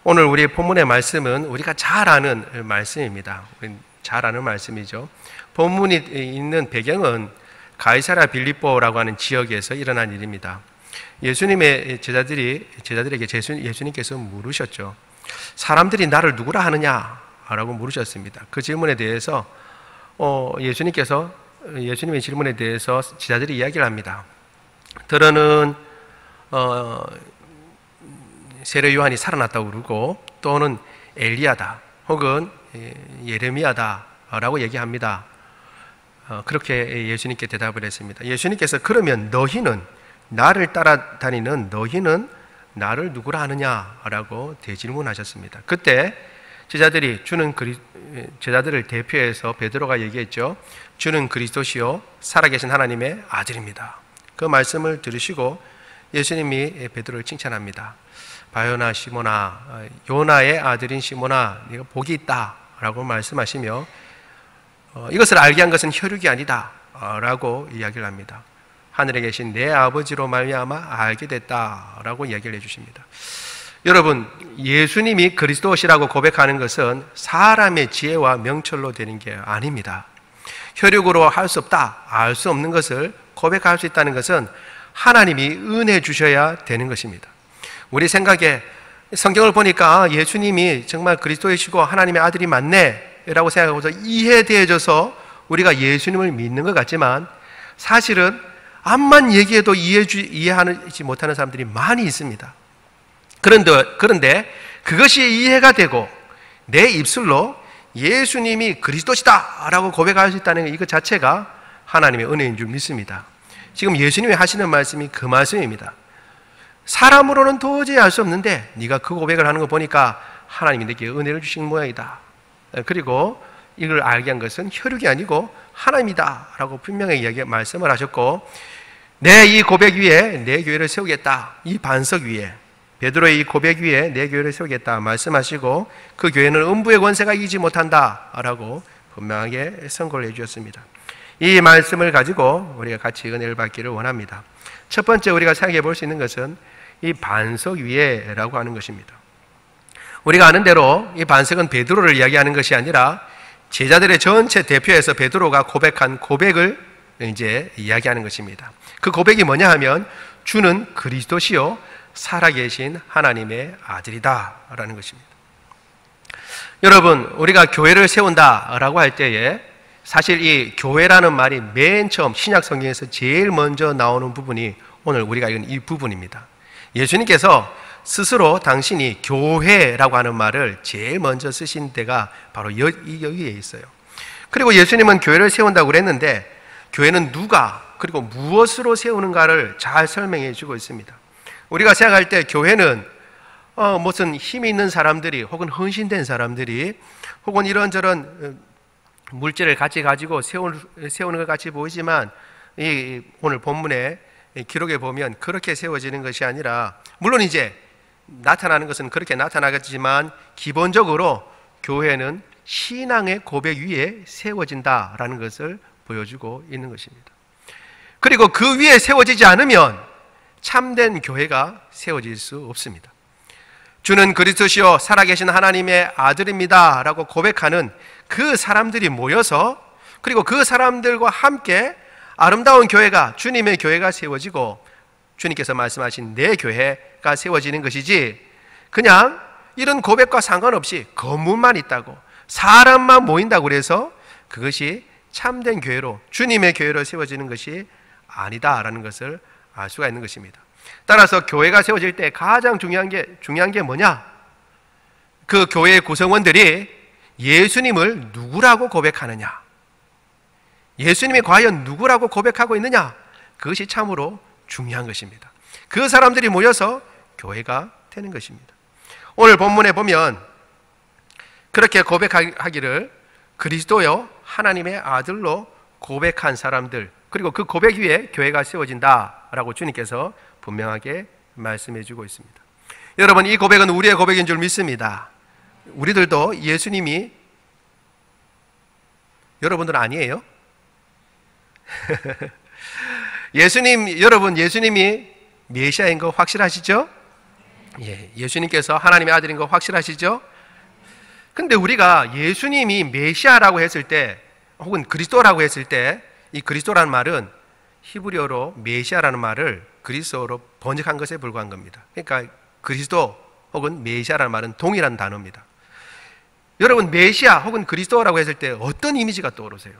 오늘 우리 본문의 말씀은 우리가 잘 아는 말씀입니다. 잘 아는 말씀이죠. 본문이 있는 배경은 가이사랴 빌립보라고 하는 지역에서 일어난 일입니다. 예수님의 제자들에게 예수님께서 물으셨죠. 사람들이 나를 누구라 하느냐라고 물으셨습니다. 그 질문에 대해서 예수님의 질문에 대해서 제자들이 이야기를 합니다. 들어는 세례 요한이 살아났다고 그러고, 또는 엘리야다 혹은 예레미야다라고 얘기합니다. 그렇게 예수님께 대답을 했습니다. 예수님께서 그러면 너희는, 나를 따라다니는 너희는 나를 누구라 하느냐라고 대질문하셨습니다. 그때 제자들을 대표해서 베드로가 얘기했죠. 주는 그리스도시요 살아계신 하나님의 아들입니다. 그 말씀을 들으시고 예수님이 베드로를 칭찬합니다. 바요나 시몬아, 요나의 아들인 시몬아, 네가 복이 있다 라고 말씀하시며, 이것을 알게 한 것은 혈육이 아니다 라고 이야기를 합니다. 하늘에 계신 내 아버지로 말미암아 알게 됐다 라고 이야기를 해주십니다. 여러분, 예수님이 그리스도시라고 고백하는 것은 사람의 지혜와 명철로 되는 게 아닙니다. 혈육으로 할 수 없다, 알 수 없는 것을 고백할 수 있다는 것은 하나님이 은혜 주셔야 되는 것입니다. 우리 생각에 성경을 보니까 예수님이 정말 그리스도이시고 하나님의 아들이 맞네 라고 생각하고서 이해되어져서 우리가 예수님을 믿는 것 같지만, 사실은 암만 얘기해도 이해하지 못하는 사람들이 많이 있습니다. 그런데 그것이 이해가 되고 내 입술로 예수님이 그리스도시다 라고 고백할 수 있다는 이것 자체가 하나님의 은혜인 줄 믿습니다. 지금 예수님이 하시는 말씀이 그 말씀입니다. 사람으로는 도저히 알 수 없는데 네가 그 고백을 하는 거 보니까 하나님이 내게 은혜를 주신 모양이다. 그리고 이걸 알게 한 것은 혈육이 아니고 하나님이다 라고 분명히 말씀을 하셨고, 내 이 고백 위에 내 교회를 세우겠다, 이 반석 위에, 베드로의 이 고백 위에 내 교회를 세우겠다 말씀하시고, 그 교회는 음부의 권세가 이기지 못한다 라고 분명하게 선고를 해주셨습니다. 이 말씀을 가지고 우리가 같이 은혜를 받기를 원합니다. 첫 번째 우리가 생각해 볼 수 있는 것은 이 반석 위에 라고 하는 것입니다. 우리가 아는 대로 이 반석은 베드로를 이야기하는 것이 아니라 제자들의 전체 대표에서 베드로가 고백한 고백을 이제 이야기하는 것입니다. 그 고백이 뭐냐 하면, 주는 그리스도시요 살아계신 하나님의 아들이다 라는 것입니다. 여러분, 우리가 교회를 세운다라고 할 때에 사실 이 교회라는 말이 맨 처음 신약 성경에서 제일 먼저 나오는 부분이 오늘 우리가 읽은 이 부분입니다. 예수님께서 스스로 당신이 교회라고 하는 말을 제일 먼저 쓰신 데가 바로 여기에 있어요. 그리고 예수님은 교회를 세운다고 그랬는데, 교회는 누가 그리고 무엇으로 세우는가를 잘 설명해 주고 있습니다. 우리가 생각할 때 교회는 무슨 힘이 있는 사람들이, 혹은 헌신된 사람들이, 혹은 이런저런 물질을 같이 가지고 세우는 것 같이 보이지만, 오늘 본문의 기록에 보면 그렇게 세워지는 것이 아니라, 물론 이제 나타나는 것은 그렇게 나타나겠지만 기본적으로 교회는 신앙의 고백 위에 세워진다라는 것을 보여주고 있는 것입니다. 그리고 그 위에 세워지지 않으면 참된 교회가 세워질 수 없습니다. 주는 그리스도시요 살아계신 하나님의 아들입니다 라고 고백하는 그 사람들이 모여서, 그리고 그 사람들과 함께 아름다운 교회가, 주님의 교회가 세워지고 주님께서 말씀하신 내 교회가 세워지는 것이지, 그냥 이런 고백과 상관없이 건물만 있다고, 사람만 모인다고 그래서 그것이 참된 교회로, 주님의 교회로 세워지는 것이 아니다라는 것을 알 수가 있는 것입니다. 따라서 교회가 세워질 때 가장 중요한 게 뭐냐? 그 교회의 구성원들이 예수님을 누구라고 고백하느냐, 예수님이 과연 누구라고 고백하고 있느냐, 그것이 참으로 중요한 것입니다. 그 사람들이 모여서 교회가 되는 것입니다. 오늘 본문에 보면 그렇게 고백하기를 그리스도요 하나님의 아들로 고백한 사람들, 그리고 그 고백 위에 교회가 세워진다라고 주님께서 분명하게 말씀해 주고 있습니다. 여러분, 이 고백은 우리의 고백인 줄 믿습니다. 우리들도 예수님이, 여러분들은 아니에요? 여러분, 예수님이 메시아인 거 확실하시죠? 예수님께서 하나님의 아들인 거 확실하시죠? 근데 우리가 예수님이 메시아라고 했을 때 혹은 그리스도라고 했을 때 이 그리스도라는 말은 히브리어로 메시아라는 말을 그리스어로 번역한 것에 불과한 겁니다. 그러니까 그리스도 혹은 메시아라는 말은 동일한 단어입니다. 여러분, 메시아 혹은 그리스도라고 했을 때 어떤 이미지가 떠오르세요?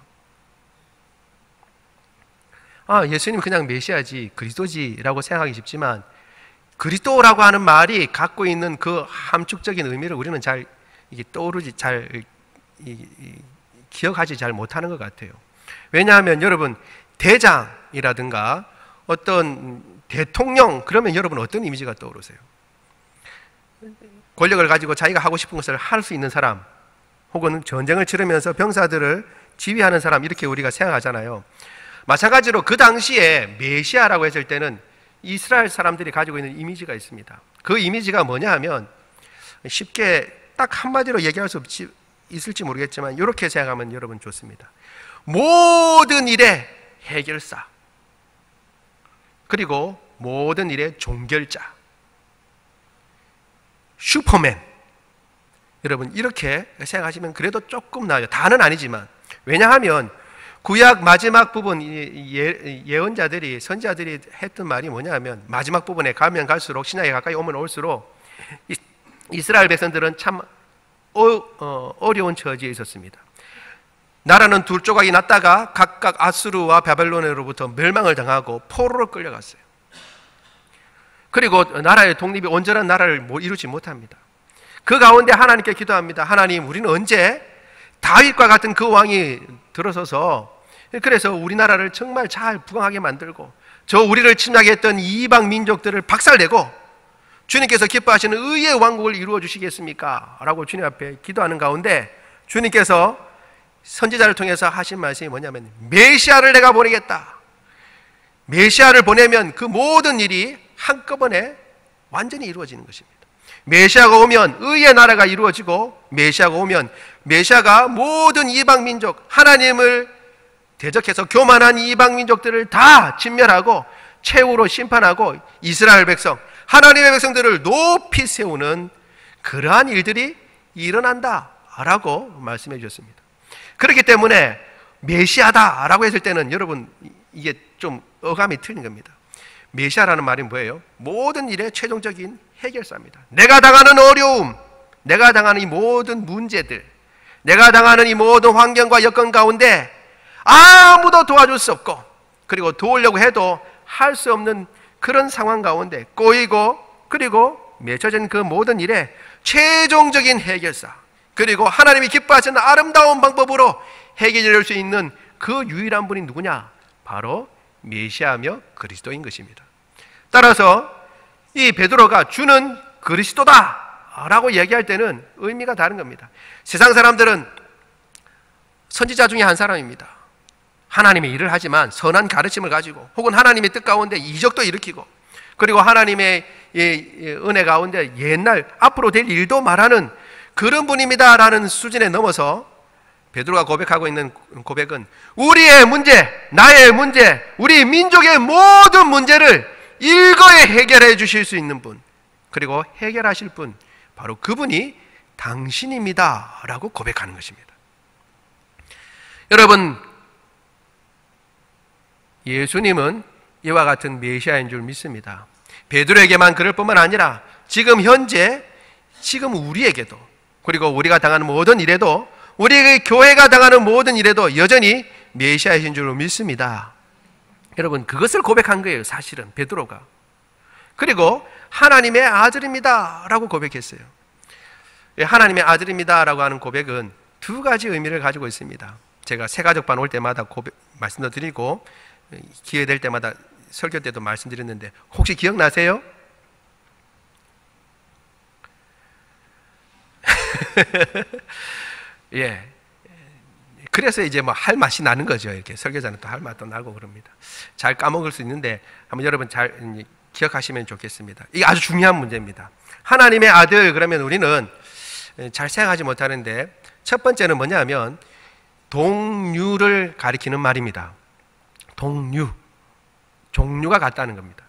예수님 그냥 메시아지 그리스도지라고 생각하기 쉽지만 그리스도라고 하는 말이 갖고 있는 그 함축적인 의미를 우리는 잘 떠오르지 기억하지 잘 못하는 것 같아요. 왜냐하면 여러분, 대장이라든가 어떤 대통령 그러면 여러분 어떤 이미지가 떠오르세요? 권력을 가지고 자기가 하고 싶은 것을 할 수 있는 사람, 혹은 전쟁을 치르면서 병사들을 지휘하는 사람, 이렇게 우리가 생각하잖아요. 마찬가지로 그 당시에 메시아라고 했을 때는 이스라엘 사람들이 가지고 있는 이미지가 있습니다. 그 이미지가 뭐냐 하면 쉽게 딱 한마디로 얘기할 수 있을지 모르겠지만 이렇게 생각하면 여러분 좋습니다. 모든 일의 해결사, 그리고 모든 일의 종결자, 슈퍼맨. 여러분 이렇게 생각하시면 그래도 조금 나아요. 다는 아니지만. 왜냐하면 구약 마지막 부분 예언자들이 선지자들이 했던 말이 뭐냐 하면 마지막 부분에 가면 갈수록 신약에 가까이 오면 올수록 이스라엘 백성들은 참 어려운 처지에 있었습니다. 나라는 둘 조각이 났다가 각각 아수르와 바벨론으로부터 멸망을 당하고 포로로 끌려갔어요. 그리고 나라의 독립이 온전한 나라를 이루지 못합니다. 그 가운데 하나님께 기도합니다. 하나님, 우리는 언제 다윗과 같은 그 왕이 들어서서 그래서 우리나라를 정말 잘 부강하게 만들고 저 우리를 침략했던 이방 민족들을 박살내고 주님께서 기뻐하시는 의의 왕국을 이루어 주시겠습니까? 라고 주님 앞에 기도하는 가운데 주님께서 선지자를 통해서 하신 말씀이 뭐냐면 메시아를 내가 보내겠다. 메시아를 보내면 그 모든 일이 한꺼번에 완전히 이루어지는 것입니다. 메시아가 오면 의의 나라가 이루어지고 메시아가 오면 메시아가 모든 이방 민족, 하나님을 대적해서 교만한 이방 민족들을 다 진멸하고 최후로 심판하고 이스라엘 백성, 하나님의 백성들을 높이 세우는 그러한 일들이 일어난다라고 말씀해 주셨습니다. 그렇기 때문에 메시아다라고 했을 때는 여러분 이게 좀 어감이 틀린 겁니다. 메시아라는 말이 뭐예요? 모든 일의 최종적인 해결사입니다. 내가 당하는 어려움, 내가 당하는 이 모든 문제들, 내가 당하는 이 모든 환경과 여건 가운데 아무도 도와줄 수 없고 그리고 도우려고 해도 할 수 없는 그런 상황 가운데 꼬이고 그리고 맺혀진 그 모든 일의 최종적인 해결사, 그리고 하나님이 기뻐하시는 아름다운 방법으로 해결될 수 있는 그 유일한 분이 누구냐? 바로 메시아며 그리스도인 것입니다. 따라서 이 베드로가 주는 그리스도다 라고 얘기할 때는 의미가 다른 겁니다. 세상 사람들은 선지자 중에 한 사람입니다. 하나님의 일을 하지만 선한 가르침을 가지고 혹은 하나님의 뜻 가운데 이적도 일으키고 그리고 하나님의 은혜 가운데 옛날 앞으로 될 일도 말하는 그런 분입니다 라는 수준에 넘어서 베드로가 고백하고 있는 고백은 우리의 문제, 나의 문제, 우리 민족의 모든 문제를 일거에 해결해 주실 수 있는 분, 그리고 해결하실 분, 바로 그분이 당신입니다 라고 고백하는 것입니다. 여러분, 예수님은 이와 같은 메시아인 줄 믿습니다. 베드로에게만 그럴 뿐만 아니라 지금 현재 지금 우리에게도, 그리고 우리가 당하는 모든 일에도, 우리의 교회가 당하는 모든 일에도 여전히 메시아이신 줄 믿습니다. 여러분, 그것을 고백한 거예요, 사실은 베드로가. 그리고 하나님의 아들입니다 라고 고백했어요. 하나님의 아들입니다 라고 하는 고백은 두 가지 의미를 가지고 있습니다. 제가 새가족반 올 때마다 말씀도 드리고 기회될 때마다 설교 때도 말씀드렸는데 혹시 기억나세요? 예. 그래서 이제 뭐 할 맛이 나는 거죠. 이렇게 설교자는 또 할 맛도 나고 그럽니다. 잘 까먹을 수 있는데 한번 여러분 잘 기억하시면 좋겠습니다. 이게 아주 중요한 문제입니다. 하나님의 아들 그러면 우리는 잘 생각하지 못하는데 첫 번째는 뭐냐 하면 동류를 가리키는 말입니다. 동류, 종류가 같다는 겁니다.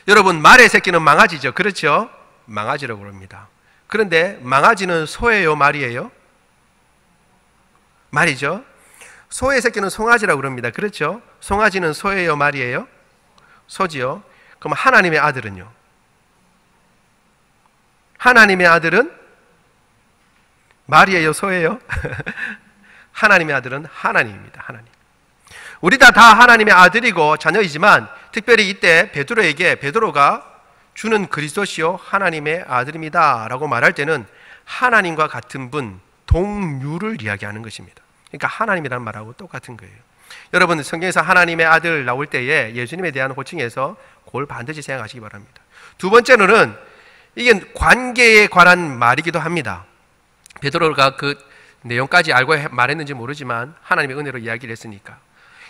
여러분, 말의 새끼는 망아지죠. 그렇죠? 망아지라고 그럽니다. 그런데 망아지는 소예요, 말이에요? 말이죠. 소의 새끼는 송아지라고 그럽니다. 그렇죠? 송아지는 소예요, 말이에요? 소지요. 그럼 하나님의 아들은요? 하나님의 아들은 말이에요, 소예요? 하나님의 아들은 하나님입니다. 하나님. 우리 다 하나님의 아들이고 자녀이지만 특별히 이때 베드로가 주는 그리스도시요 하나님의 아들입니다 라고 말할 때는 하나님과 같은 분, 동류를 이야기하는 것입니다. 그러니까 하나님이라는 말하고 똑같은 거예요. 여러분, 성경에서 하나님의 아들 나올 때에 예수님에 대한 호칭에서 그걸 반드시 생각하시기 바랍니다. 두 번째로는 이게 관계에 관한 말이기도 합니다. 베드로가 그 내용까지 알고 말했는지 모르지만 하나님의 은혜로 이야기를 했으니까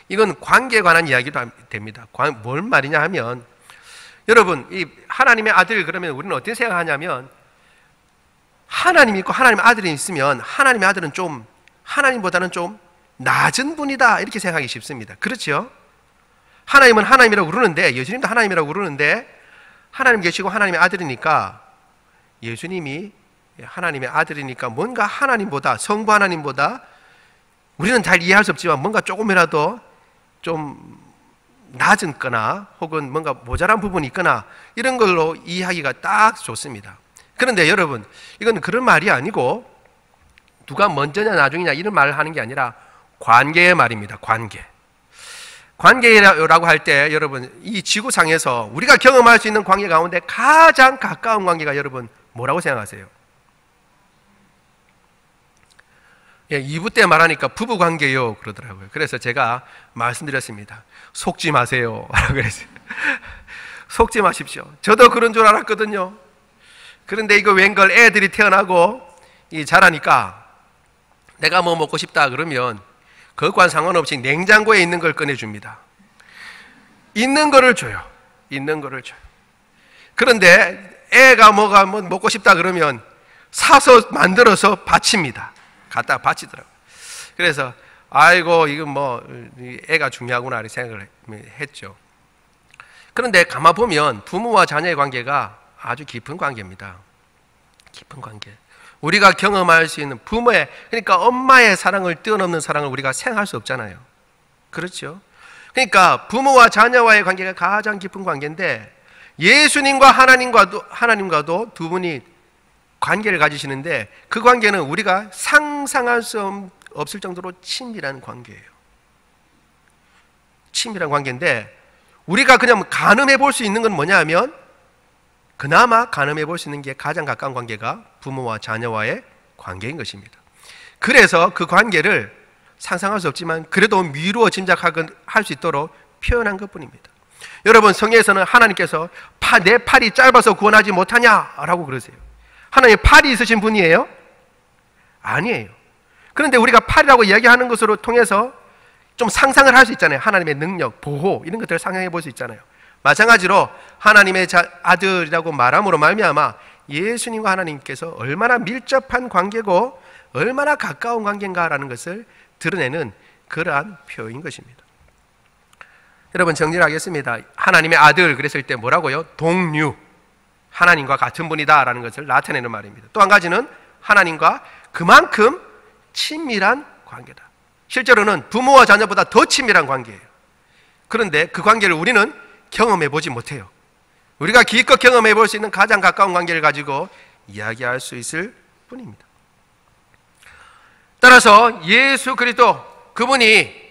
이건 관계에 관한 이야기도 됩니다. 뭘 말이냐 하면, 여러분, 이 하나님의 아들 그러면 우리는 어떻게 생각하냐면, 하나님이 있고 하나님의 아들이 있으면 하나님의 아들은 좀 하나님보다는 좀 낮은 분이다 이렇게 생각하기 쉽습니다. 그렇죠? 하나님은 하나님이라고 그러는데, 예수님도 하나님이라고 그러는데 하나님 계시고 하나님의 아들이니까, 예수님이 하나님의 아들이니까 뭔가 하나님보다, 성부 하나님보다 우리는 잘 이해할 수 없지만 뭔가 조금이라도 좀 낮은 거나 혹은 뭔가 모자란 부분이 있거나 이런 걸로 이해하기가 딱 좋습니다. 그런데 여러분, 이건 그런 말이 아니고 누가 먼저냐 나중이냐 이런 말을 하는 게 아니라 관계의 말입니다. 관계라고 할 때 여러분, 이 지구상에서 우리가 경험할 수 있는 관계 가운데 가장 가까운 관계가 여러분 뭐라고 생각하세요? 2부 때 말하니까 부부 관계요 그러더라고요. 그래서 제가 말씀드렸습니다. 속지 마세요 라고 그랬어요. 속지 마십시오. 저도 그런 줄 알았거든요. 그런데 이거 웬걸 애들이 태어나고 자라니까 내가 뭐 먹고 싶다 그러면 그것과는 상관없이 냉장고에 있는 걸 꺼내줍니다. 있는 거를 줘요. 그런데 애가 뭐가 먹고 싶다 그러면 사서 만들어서 바칩니다. 갖다가 바치더라고요. 그래서 아이고 이건 뭐 애가 중요하구나 이렇게 생각을 했죠. 그런데 가만 보면 부모와 자녀의 관계가 아주 깊은 관계입니다. 깊은 관계. 우리가 경험할 수 있는 부모의, 그러니까 엄마의 사랑을 뛰어넘는 사랑을 우리가 생각할 수 없잖아요. 그렇죠? 그러니까 부모와 자녀와의 관계가 가장 깊은 관계인데, 예수님과 하나님과도 두 분이 관계를 가지시는데 그 관계는 우리가 상상할 수 없을 정도로 친밀한 관계예요. 친밀한 관계인데, 우리가 그냥 가늠해 볼 수 있는 건 뭐냐 하면, 그나마 가늠해 볼 수 있는 게 가장 가까운 관계가 부모와 자녀와의 관계인 것입니다. 그래서 그 관계를 상상할 수 없지만 그래도 미루어 짐작할 수 있도록 표현한 것뿐입니다. 여러분, 성경에서는 하나님께서 내 팔이 짧아서 구원하지 못하냐라고 그러세요. 하나님 팔이 있으신 분이에요? 아니에요. 그런데 우리가 팔이라고 이야기하는 것으로 통해서 좀 상상을 할 수 있잖아요. 하나님의 능력, 보호 이런 것들을 상상해 볼 수 있잖아요. 마찬가지로 하나님의 아들이라고 말함으로 말미암아 예수님과 하나님께서 얼마나 밀접한 관계고 얼마나 가까운 관계인가라는 것을 드러내는 그러한 표현인 것입니다. 여러분, 정리를 하겠습니다. 하나님의 아들 그랬을 때 뭐라고요? 동류, 하나님과 같은 분이다라는 것을 나타내는 말입니다. 또 한 가지는 하나님과 그만큼 친밀한 관계다. 실제로는 부모와 자녀보다 더 친밀한 관계예요. 그런데 그 관계를 우리는 경험해 보지 못해요. 우리가 기껏 경험해 볼 수 있는 가장 가까운 관계를 가지고 이야기할 수 있을 뿐입니다. 따라서 예수 그리스도, 그분이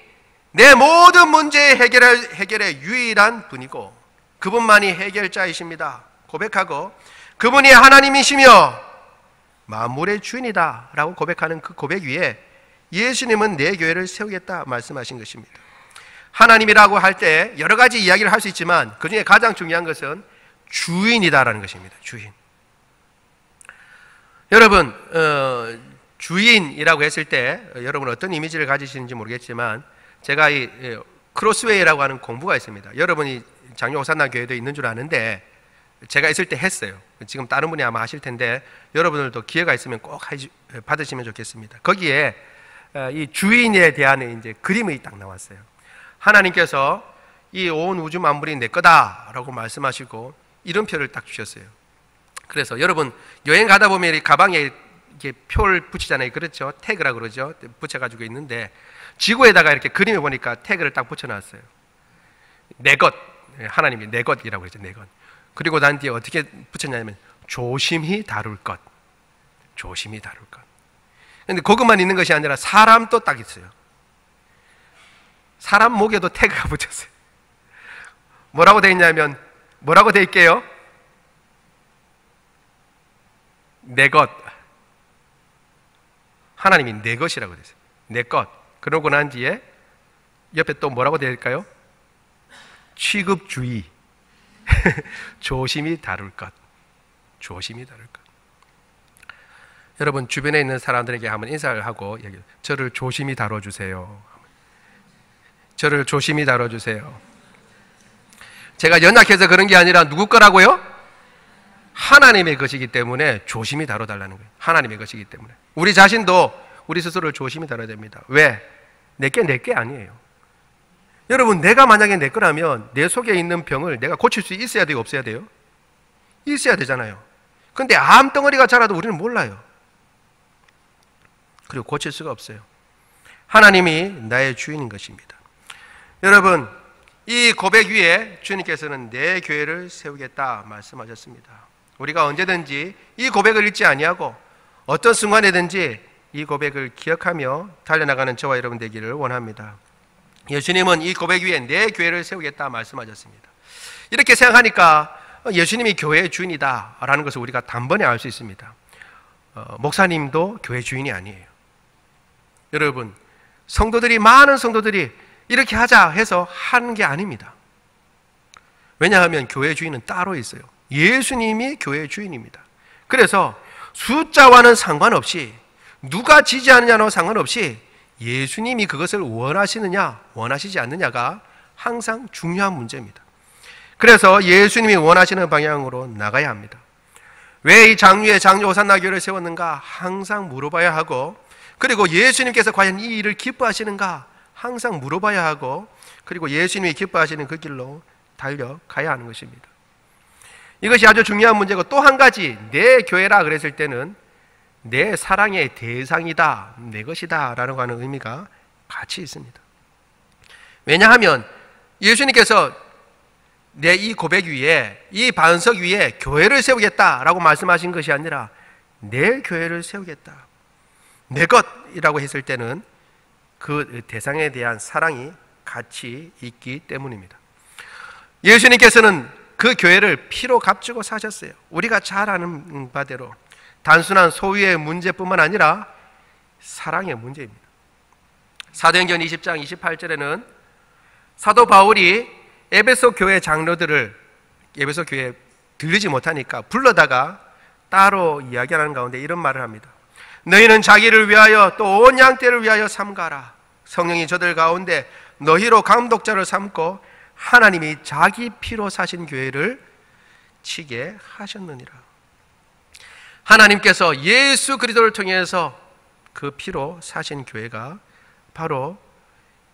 내 모든 문제의 해결의 유일한 분이고 그분만이 해결자이십니다 고백하고, 그분이 하나님이시며 만물의 주인이다 라고 고백하는 그 고백 위에 예수님은 내 교회를 세우겠다 말씀하신 것입니다. 하나님이라고 할 때 여러 가지 이야기를 할 수 있지만 그 중에 가장 중요한 것은 주인이다라는 것입니다. 주인. 여러분, 주인이라고 했을 때 여러분 어떤 이미지를 가지시는지 모르겠지만, 제가 이 크로스웨이라고 하는 공부가 있습니다. 여러분이 장로 호산나 교회도 있는 줄 아는데 제가 있을 때 했어요. 지금 다른 분이 아마 하실 텐데 여러분들도 기회가 있으면 꼭 받으시면 좋겠습니다. 거기에 이 주인에 대한 이제 그림이 딱 나왔어요. 하나님께서 이 온 우주 만물이 내 거다라고 말씀하시고 이름표를 딱 주셨어요. 그래서 여러분 여행 가다 보면 이 가방에 이렇게 표를 붙이잖아요. 그렇죠? 태그라고 그러죠. 붙여가지고 있는데 지구에다가 이렇게 그림에 보니까 태그를 딱 붙여놨어요. 내 것, 하나님이 내 것이라고 그러죠. 내 것. 그리고 난 뒤에 어떻게 붙였냐면 조심히 다룰 것, 조심히 다룰 것. 근데 그것만 있는 것이 아니라 사람도 딱 있어요. 사람 목에도 태그가 붙였어요. 뭐라고 돼 있냐면 뭐라고 돼 있게요? 내 것. 하나님이 내 것이라고 됐어요. 내 것. 그러고 난 뒤에 옆에 또 뭐라고 되어 있을까요? 취급주의. 조심히 다룰 것. 조심히 다룰 것. 여러분 주변에 있는 사람들에게 한번 인사를 하고 저를 조심히 다뤄주세요. 저를 조심히 다뤄주세요. 제가 연약해서 그런 게 아니라 누구 거라고요? 하나님의 것이기 때문에 조심히 다뤄달라는 거예요. 하나님의 것이기 때문에 우리 자신도 우리 스스로를 조심히 다뤄야 됩니다. 왜? 내게 아니에요. 여러분 내가 만약에 내 거라면 내 속에 있는 병을 내가 고칠 수 있어야 돼요? 없어야 돼요? 있어야 되잖아요. 근데 암덩어리가 자라도 우리는 몰라요. 그리고 고칠 수가 없어요. 하나님이 나의 주인인 것입니다. 여러분 이 고백 위에 주님께서는 내 교회를 세우겠다 말씀하셨습니다. 우리가 언제든지 이 고백을 잊지 아니하고 어떤 순간에든지 이 고백을 기억하며 달려나가는 저와 여러분 되기를 원합니다. 예수님은 이 고백 위에 내 교회를 세우겠다 말씀하셨습니다. 이렇게 생각하니까 예수님이 교회의 주인이다 라는 것을 우리가 단번에 알 수 있습니다. 목사님도 교회 주인이 아니에요. 여러분 많은 성도들이 이렇게 하자 해서 하는 게 아닙니다. 왜냐하면 교회 주인은 따로 있어요. 예수님이 교회의 주인입니다. 그래서 숫자와는 상관없이 누가 지지하느냐와 상관없이 예수님이 그것을 원하시느냐 원하시지 않느냐가 항상 중요한 문제입니다. 그래서 예수님이 원하시는 방향으로 나가야 합니다. 왜 이 장유의 장유 호산나 교회를 세웠는가 항상 물어봐야 하고, 그리고 예수님께서 과연 이 일을 기뻐하시는가 항상 물어봐야 하고, 그리고 예수님이 기뻐하시는 그 길로 달려가야 하는 것입니다. 이것이 아주 중요한 문제고, 또 한 가지 내 교회라 그랬을 때는 내 사랑의 대상이다, 내 것이다 라고 하는 의미가 같이 있습니다. 왜냐하면 예수님께서 내 이 고백 위에, 이 반석 위에 교회를 세우겠다라고 말씀하신 것이 아니라 내 교회를 세우겠다, 내 것이라고 했을 때는 그 대상에 대한 사랑이 같이 있기 때문입니다. 예수님께서는 그 교회를 피로 값주고 사셨어요. 우리가 잘 아는 바대로 단순한 소유의 문제뿐만 아니라 사랑의 문제입니다. 사도행전 20장 28절에는 사도 바울이 에베소 교회 장로들을 에베소 교회에 들리지 못하니까 불러다가 따로 이야기하는 가운데 이런 말을 합니다. 너희는 자기를 위하여 또 온 양떼를 위하여 삼가라. 성령이 저들 가운데 너희로 감독자를 삼고 하나님이 자기 피로 사신 교회를 치게 하셨느니라. 하나님께서 예수 그리스도를 통해서 그 피로 사신 교회가 바로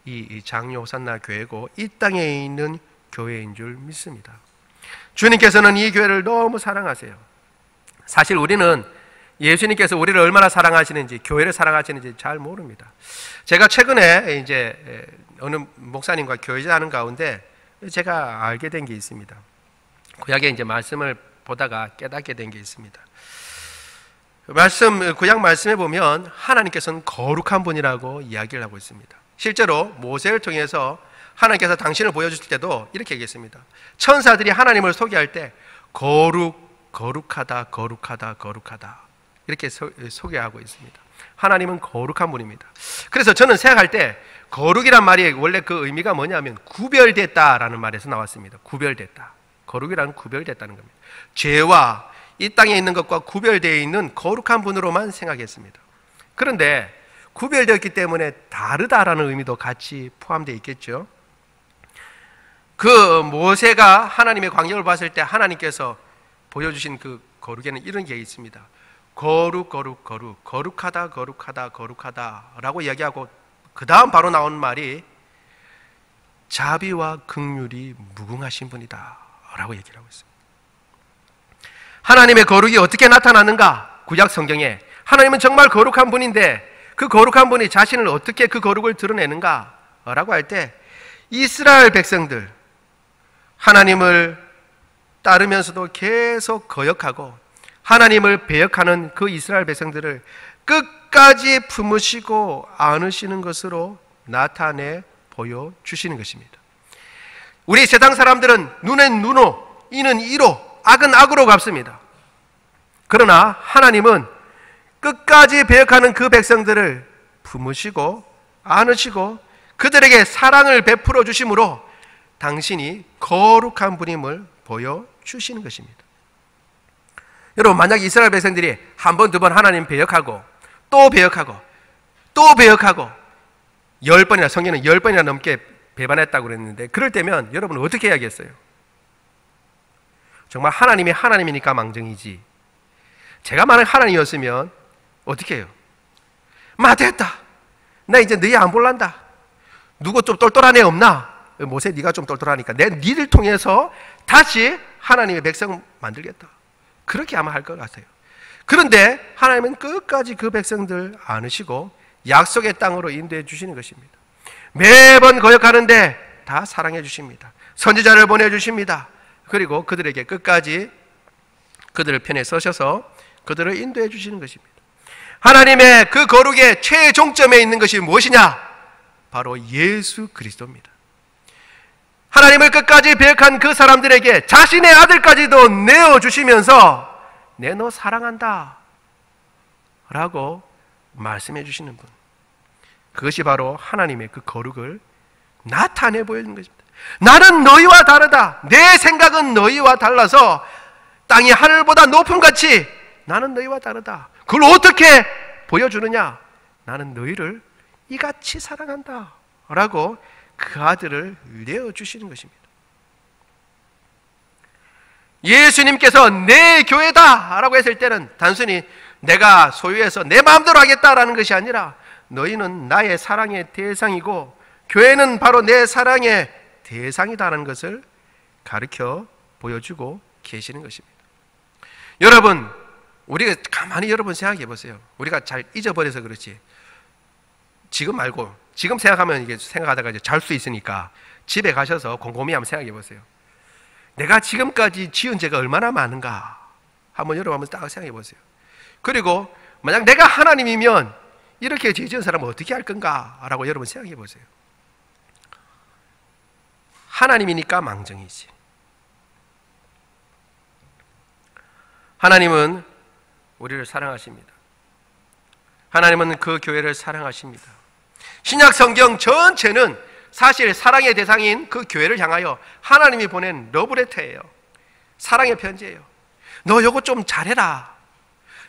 이 장유 호산나 교회고, 이 땅에 있는 교회인 줄 믿습니다. 주님께서는 이 교회를 너무 사랑하세요. 사실 우리는 예수님께서 우리를 얼마나 사랑하시는지, 교회를 사랑하시는지 잘 모릅니다. 제가 최근에 이제 어느 목사님과 교제하는 가운데 제가 알게 된 게 있습니다. 구약의 이제 말씀을 보다가 깨닫게 된 게 있습니다. 구약 말씀에 보면 하나님께서는 거룩한 분이라고 이야기를 하고 있습니다. 실제로 모세를 통해서 하나님께서 당신을 보여주실 때도 이렇게 얘기했습니다. 천사들이 하나님을 소개할 때 거룩하다, 거룩하다, 거룩하다 이렇게 소개하고 있습니다. 하나님은 거룩한 분입니다. 그래서 저는 생각할 때 거룩이란 말이 원래 그 의미가 뭐냐면 구별됐다라는 말에서 나왔습니다. 구별됐다. 거룩이라는 구별됐다는 겁니다. 죄와 이 땅에 있는 것과 구별되어 있는 거룩한 분으로만 생각했습니다. 그런데 구별되었기 때문에 다르다라는 의미도 같이 포함되어 있겠죠. 그 모세가 하나님의 광경을 봤을 때 하나님께서 보여주신 그 거룩에는 이런 게 있습니다. 거룩하다, 거룩하다, 거룩하다 라고 이야기하고, 그 다음 바로 나온 말이 자비와 긍휼이 무궁하신 분이다 라고 얘기를 하고 있습니다. 하나님의 거룩이 어떻게 나타나는가? 구약 성경에 하나님은 정말 거룩한 분인데 그 거룩한 분이 자신을 어떻게 그 거룩을 드러내는가? 라고 할 때 이스라엘 백성들, 하나님을 따르면서도 계속 거역하고 하나님을 배역하는 그 이스라엘 백성들을 끝까지 품으시고 안으시는 것으로 나타내 보여주시는 것입니다. 우리 세상 사람들은 눈엔 눈으로, 이는 이로, 악은 악으로 갚습니다. 그러나 하나님은 끝까지 배역하는 그 백성들을 품으시고 안으시고 그들에게 사랑을 베풀어 주심으로 당신이 거룩한 분임을 보여주시는 것입니다. 여러분, 만약 이스라엘 백성들이 한 번, 두 번 하나님 배역하고 또 배역하고 또 배역하고 10번이나, 성경은 10번이나 넘게 배반했다고 그랬는데 그럴 때면 여러분은 어떻게 해야겠어요? 정말 하나님이 하나님이니까 망정이지, 제가 만약 하나님이었으면 어떻게 해요? 됐다, 나 이제 너희 안 볼란다. 누구 좀 똘똘한 애 없나? 모세, 네가 좀 똘똘하니까 니를 통해서 다시 하나님의 백성 만들겠다. 그렇게 아마 할 것 같아요. 그런데 하나님은 끝까지 그 백성들 안으시고 약속의 땅으로 인도해 주시는 것입니다. 매번 거역하는데 다 사랑해 주십니다. 선지자를 보내주십니다. 그리고 그들에게 끝까지 그들을 편에 서셔서 그들을 인도해 주시는 것입니다. 하나님의 그 거룩의 최종점에 있는 것이 무엇이냐? 바로 예수 그리스도입니다. 하나님을 끝까지 배역한 그 사람들에게 자신의 아들까지도 내어주시면서 내 너 사랑한다 라고 말씀해 주시는 분, 그것이 바로 하나님의 그 거룩을 나타내 보이는 것입니다. 나는 너희와 다르다, 내 생각은 너희와 달라서 땅이 하늘보다 높음같이 나는 너희와 다르다. 그걸 어떻게 보여주느냐? 나는 너희를 이같이 사랑한다 라고 그 아들을 내어주시는 것입니다. 예수님께서 내 교회다 라고 했을 때는 단순히 내가 소유해서 내 마음대로 하겠다라는 것이 아니라 너희는 나의 사랑의 대상이고 교회는 바로 내 사랑의 대상이다라는 것을 가르쳐 보여주고 계시는 것입니다. 여러분, 우리가 가만히 여러분 생각해 보세요. 우리가 잘 잊어버려서 그렇지, 지금 말고 지금 생각하면 이게 생각하다가 이제 잘 수 있으니까 집에 가셔서 곰곰이 한번 생각해 보세요. 내가 지금까지 지은 죄가 얼마나 많은가 한번 여러분 한번 딱 생각해 보세요. 그리고 만약 내가 하나님이면 이렇게 죄 지은 사람은 어떻게 할 건가 라고 여러분 생각해 보세요. 하나님이니까 망정이지. 하나님은 우리를 사랑하십니다. 하나님은 그 교회를 사랑하십니다. 신약 성경 전체는 사실 사랑의 대상인 그 교회를 향하여 하나님이 보낸 러브레터예요. 사랑의 편지예요. 너 이거 좀 잘해라,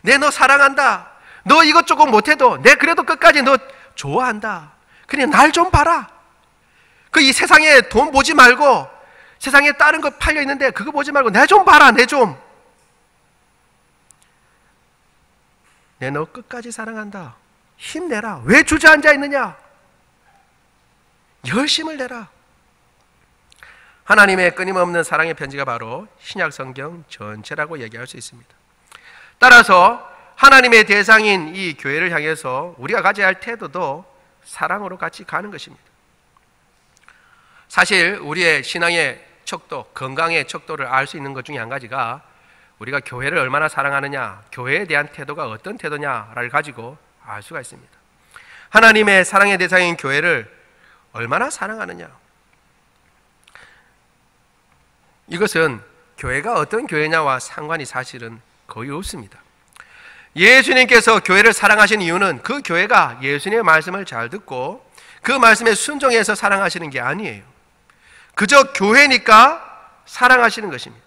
내 너 사랑한다, 너 이것 조금 못해도 내 그래도 끝까지 너 좋아한다, 그냥 날 좀 봐라. 그 이 세상에 돈 보지 말고 세상에 다른 거 팔려 있는데 그거 보지 말고 내 좀 봐라, 내 좀. 내 너 끝까지 사랑한다, 힘내라. 왜 주저앉아 있느냐? 열심을 내라. 하나님의 끊임없는 사랑의 편지가 바로 신약 성경 전체라고 얘기할 수 있습니다. 따라서 하나님의 대상인 이 교회를 향해서 우리가 가져야 할 태도도 사랑으로 같이 가는 것입니다. 사실 우리의 신앙의 척도, 건강의 척도를 알 수 있는 것 중에 한 가지가 우리가 교회를 얼마나 사랑하느냐, 교회에 대한 태도가 어떤 태도냐를 가지고 알 수가 있습니다. 하나님의 사랑의 대상인 교회를 얼마나 사랑하느냐, 이것은 교회가 어떤 교회냐와 상관이 사실은 거의 없습니다. 예수님께서 교회를 사랑하신 이유는 그 교회가 예수님의 말씀을 잘 듣고 그 말씀에 순종해서 사랑하시는 게 아니에요. 그저 교회니까 사랑하시는 것입니다.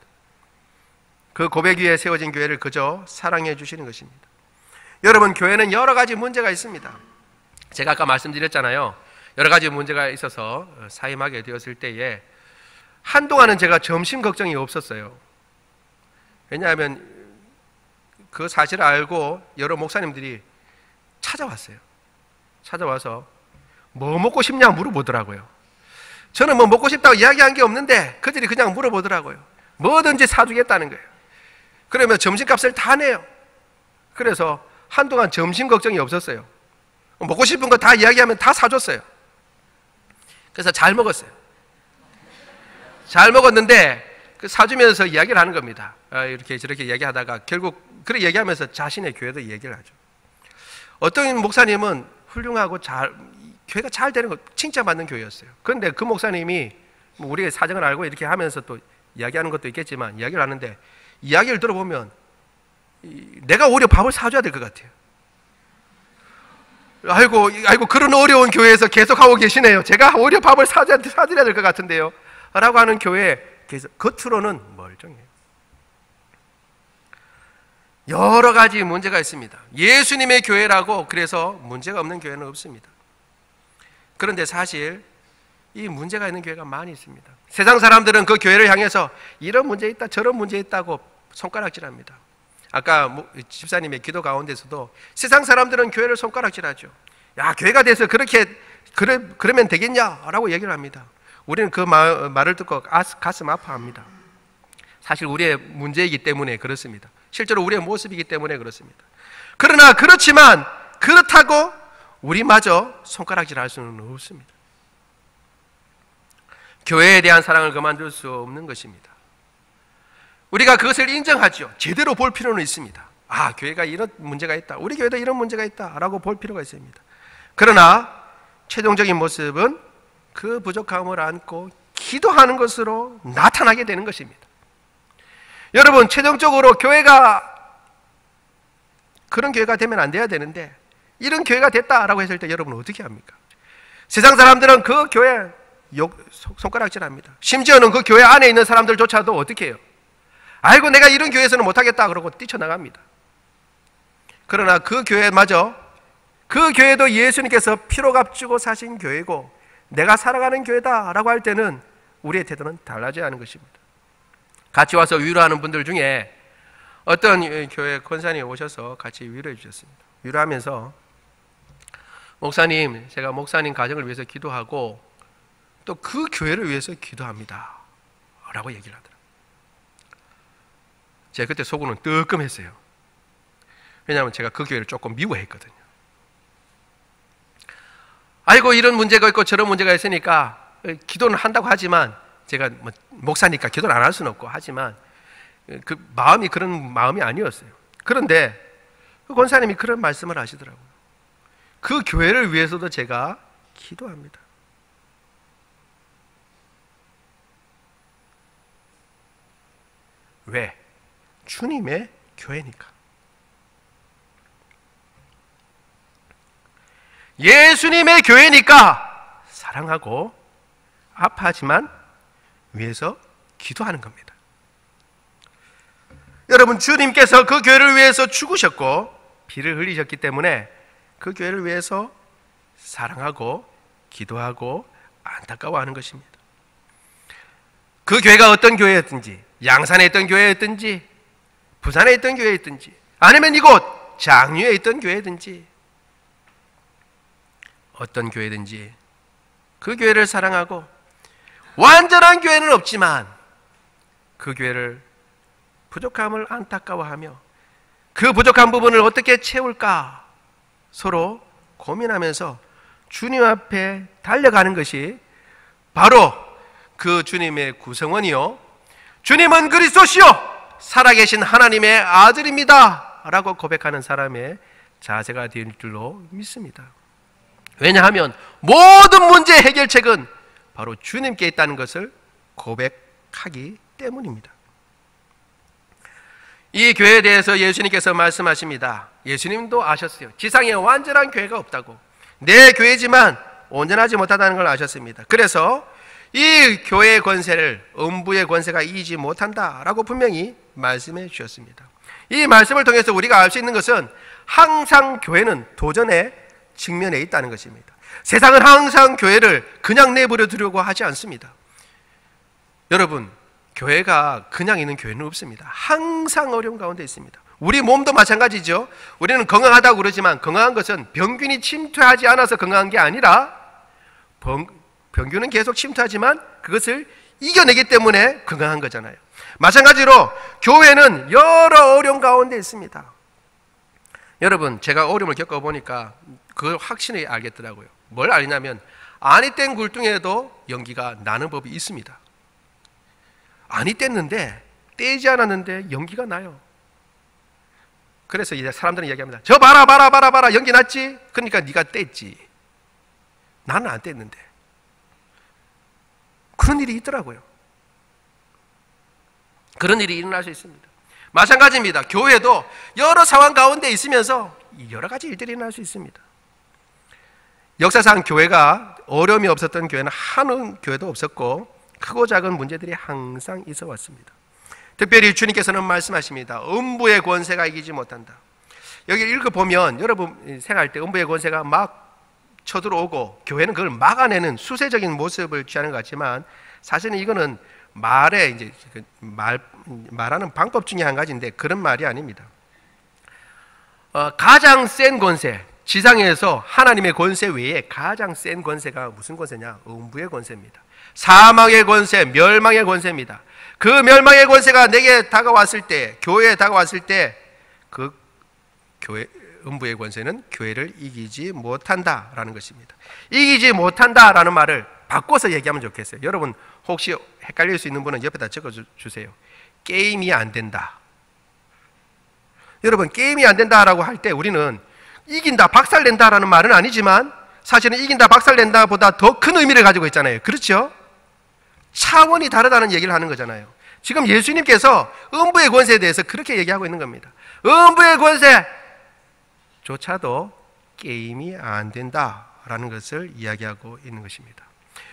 그 고백 위에 세워진 교회를 그저 사랑해 주시는 것입니다. 여러분, 교회는 여러 가지 문제가 있습니다. 제가 아까 말씀드렸잖아요. 여러 가지 문제가 있어서 사임하게 되었을 때에 한동안은 제가 점심 걱정이 없었어요. 왜냐하면 그 사실을 알고 여러 목사님들이 찾아왔어요. 찾아와서 뭐 먹고 싶냐 물어보더라고요. 저는 뭐 먹고 싶다고 이야기한 게 없는데 그들이 그냥 물어보더라고요. 뭐든지 사주겠다는 거예요. 그러면 점심값을 다 내요. 그래서 한동안 점심 걱정이 없었어요. 먹고 싶은 거 다 이야기하면 다 사줬어요. 그래서 잘 먹었어요. 잘 먹었는데 그 사주면서 이야기를 하는 겁니다. 이렇게 저렇게 이야기하다가 결국 그렇게 얘기하면서 자신의 교회도 얘기를 하죠. 어떤 목사님은 훌륭하고 교회가 잘 되는 거 칭찬받는 교회였어요. 그런데 그 목사님이 우리의 사정을 알고 이렇게 하면서 또 이야기하는 것도 있겠지만 이야기를 하는데 이야기를 들어보면 내가 오히려 밥을 사줘야 될 것 같아요. 아이고 그런 어려운 교회에서 계속 하고 계시네요. 제가 오히려 밥을 사드려야 될 것 같은데요 라고 하는 교회에 겉으로는 멀쩡해요. 여러 가지 문제가 있습니다. 예수님의 교회라고 그래서 문제가 없는 교회는 없습니다. 그런데 사실 이 문제가 있는 교회가 많이 있습니다. 세상 사람들은 그 교회를 향해서 이런 문제 있다 저런 문제 있다고 손가락질합니다. 아까 집사님의 기도 가운데서도 세상 사람들은 교회를 손가락질하죠. 야, 교회가 돼서 그러면 되겠냐라고 얘기를 합니다. 우리는 그 말을 듣고 가슴 아파합니다. 사실 우리의 문제이기 때문에 그렇습니다. 실제로 우리의 모습이기 때문에 그렇습니다. 그러나 그렇다고 우리마저 손가락질할 수는 없습니다. 교회에 대한 사랑을 그만둘 수 없는 것입니다. 우리가 그것을 인정하죠. 제대로 볼 필요는 있습니다. 교회가 이런 문제가 있다, 우리 교회도 이런 문제가 있다 라고 볼 필요가 있습니다. 그러나 최종적인 모습은 그 부족함을 안고 기도하는 것으로 나타나게 되는 것입니다. 여러분, 최종적으로 교회가 그런 교회가 되면 안 돼야 되는데 이런 교회가 됐다라고 했을 때 여러분은 어떻게 합니까? 세상 사람들은 그 교회 손가락질합니다. 심지어는 그 교회 안에 있는 사람들조차도 어떻게 해요? 아이고 내가 이런 교회에서는 못하겠다 그러고 뛰쳐나갑니다. 그러나 그 교회마저, 그 교회도 예수님께서 피로 값주고 사신 교회고 내가 살아가는 교회다 라고 할 때는 우리의 태도는 달라져야 하는 것입니다. 같이 와서 위로하는 분들 중에 어떤 교회 권사님이 오셔서 같이 위로해 주셨습니다. 위로하면서 목사님, 제가 목사님 가정을 위해서 기도하고 또 그 교회를 위해서 기도합니다 라고 얘기를 하더라고요. 제가 그때 속으로는 뜨끔했어요. 왜냐하면 제가 그 교회를 조금 미워했거든요. 아이고 이런 문제가 있고 저런 문제가 있으니까 기도는 한다고 하지만 제가 목사니까 기도를 안 할 수는 없고 하지만 그 마음이 그런 마음이 아니었어요. 그런데 그 권사님이 그런 말씀을 하시더라고요. 그 교회를 위해서도 제가 기도합니다. 왜? 주님의 교회니까. 예수님의 교회니까 사랑하고 아파하지만 위해서 기도하는 겁니다. 여러분, 주님께서 그 교회를 위해서 죽으셨고 피를 흘리셨기 때문에 그 교회를 위해서 사랑하고 기도하고 안타까워하는 것입니다. 그 교회가 어떤 교회였든지, 양산에 있던 교회였든지, 부산에 있던 교회였든지, 아니면 이곳 장유에 있던 교회든지, 어떤 교회든지 그 교회를 사랑하고, 완전한 교회는 없지만 그 교회를 부족함을 안타까워하며 그 부족한 부분을 어떻게 채울까 서로 고민하면서 주님 앞에 달려가는 것이 바로 그 주님의 구성원이요, 주님은 그리스도시요 살아계신 하나님의 아들입니다 라고 고백하는 사람의 자세가 될 줄로 믿습니다. 왜냐하면 모든 문제의 해결책은 바로 주님께 있다는 것을 고백하기 때문입니다. 이 교회에 대해서 예수님께서 말씀하십니다. 예수님도 아셨어요. 지상에 완전한 교회가 없다고, 내 교회지만 온전하지 못하다는 걸 아셨습니다. 그래서 이 교회의 권세를 음부의 권세가 이기지 못한다라고 분명히 말씀해 주셨습니다. 이 말씀을 통해서 우리가 알 수 있는 것은 항상 교회는 도전의 직면에 있다는 것입니다. 세상은 항상 교회를 그냥 내버려 두려고 하지 않습니다. 여러분, 교회가 그냥 있는 교회는 없습니다. 항상 어려운 가운데 있습니다. 우리 몸도 마찬가지죠. 우리는 건강하다고 그러지만 건강한 것은 병균이 침투하지 않아서 건강한 게 아니라 병균은 계속 침투하지만 그것을 이겨내기 때문에 건강한 거잖아요. 마찬가지로 교회는 여러 어려움 가운데 있습니다. 여러분, 제가 어려움을 겪어보니까 그걸 확실히 알겠더라고요. 뭘 알냐면 안이 뗀 굴뚱에도 연기가 나는 법이 있습니다. 안이 뗐는데 떼지 않았는데 연기가 나요. 그래서 이제 사람들은 이야기합니다. 저 봐라 연기 났지? 그러니까 네가 뗐지. 나는 안 뗐는데. 그런 일이 있더라고요. 그런 일이 일어날 수 있습니다. 마찬가지입니다. 교회도 여러 상황 가운데 있으면서 여러 가지 일들이 일어날 수 있습니다. 역사상 교회가 어려움이 없었던 교회는 한 교회도 없었고 크고 작은 문제들이 항상 있어 왔습니다. 특별히 주님께서는 말씀하십니다. 음부의 권세가 이기지 못한다. 여기 읽어보면 여러분 생각할 때 음부의 권세가 막 쳐들어오고 교회는 그걸 막아내는 수세적인 모습을 취하는 것 같지만 사실은 이거는 말에 이제 말하는 방법 중에 한 가지인데 그런 말이 아닙니다. 가장 센 권세, 지상에서 하나님의 권세 외에 가장 센 권세가 무슨 권세냐? 음부의 권세입니다. 사망의 권세, 멸망의 권세입니다. 그 멸망의 권세가 내게 다가왔을 때, 교회에 다가왔을 때 그 교회 음부의 권세는 교회를 이기지 못한다라는 것입니다. 이기지 못한다라는 말을 바꿔서 얘기하면 좋겠어요. 여러분 혹시 헷갈릴 수 있는 분은 옆에다 적어주세요. 게임이 안 된다. 여러분 게임이 안 된다라고 할 때 우리는 이긴다, 박살낸다라는 말은 아니지만 사실은 이긴다, 박살낸다 보다 더 큰 의미를 가지고 있잖아요. 그렇죠? 차원이 다르다는 얘기를 하는 거잖아요. 지금 예수님께서 음부의 권세에 대해서 그렇게 얘기하고 있는 겁니다. 음부의 권세조차도 게임이 안 된다라는 것을 이야기하고 있는 것입니다.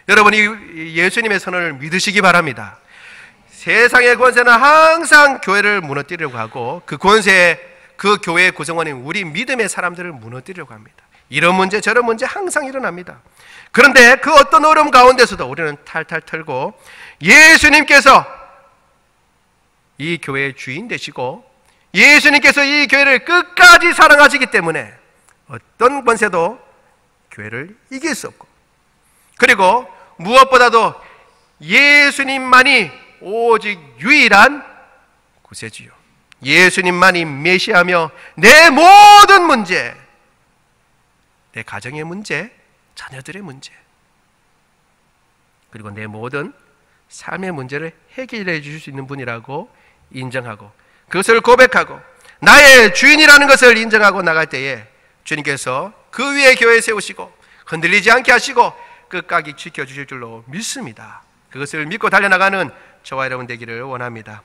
여러분이 예수님의 선언을 믿으시기 바랍니다. 세상의 권세는 항상 교회를 무너뜨리려고 하고 그 권세, 그 교회의 구성원인 우리 믿음의 사람들을 무너뜨리려고 합니다. 이런 문제 저런 문제 항상 일어납니다. 그런데 그 어떤 어려움 가운데서도 우리는 탈탈 털고 예수님께서 이 교회의 주인 되시고 예수님께서 이 교회를 끝까지 사랑하시기 때문에 어떤 권세도 교회를 이길 수 없고 그리고 무엇보다도 예수님만이 오직 유일한 구세주요, 예수님만이 메시아며 내 모든 문제, 내 가정의 문제, 자녀들의 문제, 그리고 내 모든 삶의 문제를 해결해 주실 수 있는 분이라고 인정하고 그것을 고백하고 나의 주인이라는 것을 인정하고 나갈 때에 주님께서 그 위에 교회 세우시고 흔들리지 않게 하시고 끝까지 지켜주실 줄로 믿습니다. 그것을 믿고 달려나가는 저와 여러분 되기를 원합니다.